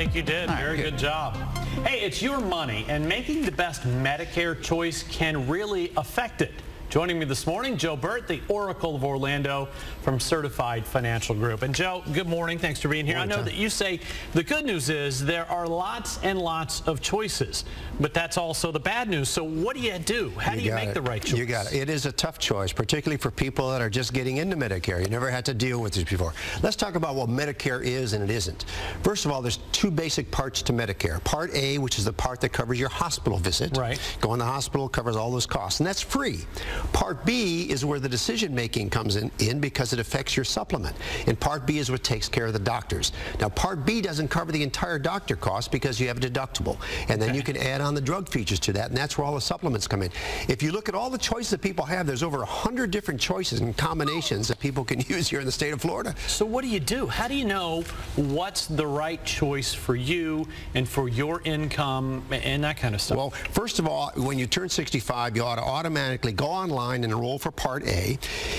think you did. Very good job. Hey, it's your money, and making the best Medicare choice can really affect it. Joining me this morning, Bert, the Oracle of Orlando from Certified Financial Group. And Joe, good morning. Thanks for being here. I know that you say the good news is there are lots and lots of choices, but that's also the bad news. So what do you do? How do you make the right choice? You got it. It is a tough choice, particularly for people that are just getting into Medicare. You never had to deal with this before. Let's talk about what Medicare is and it isn't. First of all, there's two basic parts to Medicare. Part A, which is the part that covers your hospital visit. Right. Go in the hospital, covers all those costs, and that's free. Part B is where the decision-making comes in because it affects your supplement. And Part B is what takes care of the doctors. Now, Part B doesn't cover the entire doctor cost because you have a deductible. And then you can add on the drug features to that, and that's where all the supplements come in. If you look at all the choices that people have, there's over 100 different choices and combinations that people can use here in the state of Florida. So what do you do? How do you know what's the right choice for you and for your income and that kind of stuff? Well, first of all, when you turn 65, you ought to automatically go online and enroll for Part A.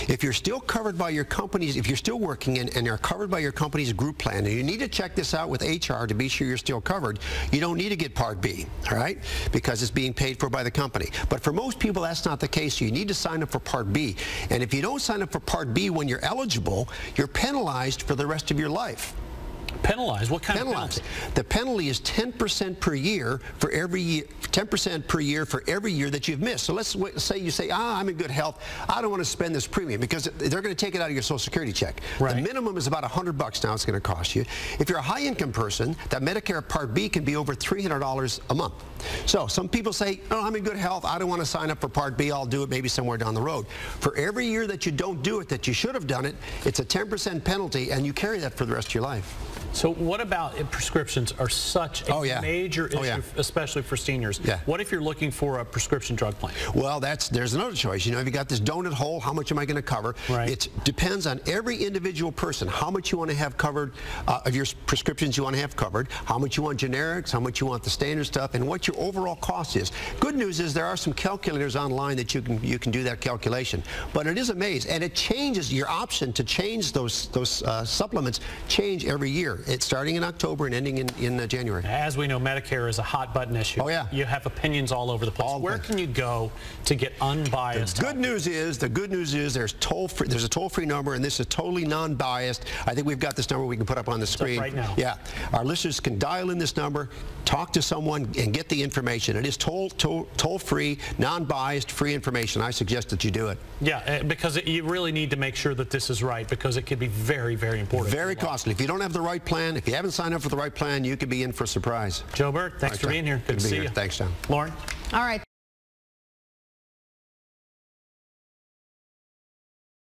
If you're still covered by your company's, if you're still working and you're covered by your company's group plan, and you need to check this out with HR to be sure you're still covered, you don't need to get Part B, all right, because it's being paid for by the company. But for most people, that's not the case. So you need to sign up for Part B. And if you don't sign up for Part B when you're eligible, you're penalized for the rest of your life. Penalized? What kind of penalty? The penalty is 10% per year for every year, 10% per year for every year that you've missed. So let's say you say, I'm in good health, I don't want to spend this premium, because they're going to take it out of your Social Security check. Right. The minimum is about $100 now it's going to cost you. If you're a high-income person, that Medicare Part B can be over $300 a month. So some people say, oh, I'm in good health, I don't want to sign up for Part B, I'll do it maybe somewhere down the road. For every year that you don't do it, that you should have done it, it's a 10% penalty, and you carry that for the rest of your life. So what about if prescriptions are such a major issue, especially for seniors? What if you're looking for a prescription drug plan? Well, there's another choice. You know, if you got this donut hole, how much am I going to cover? Right. It depends on every individual person, how much you want to have covered of your prescriptions you want to have covered, how much you want generics, how much you want the standard stuff, and what your overall cost is. Good news is there are some calculators online that you can do that calculation. But it is a maze, and it changes. Your option to change those supplements change every year. It's starting in October and ending in January. As we know, Medicare is a hot button issue. Oh, yeah. You have opinions all over the place. Where can you go to get unbiased help? The good news is there's a toll-free number, and this is totally non-biased. I think we've got this number we can put up on the screen. Right now. Yeah. Our listeners can dial in this number, talk to someone, and get the information. It is toll-free, non-biased, free information. I suggest that you do it. Yeah, because you really need to make sure that this is right, because it could be very, very important. Very costly. If you don't have the right plan, if you haven't signed up for the right plan, you could be in for a surprise. Bert, thanks for being here. Good to see you. Thanks, Tom. Lauren? All right.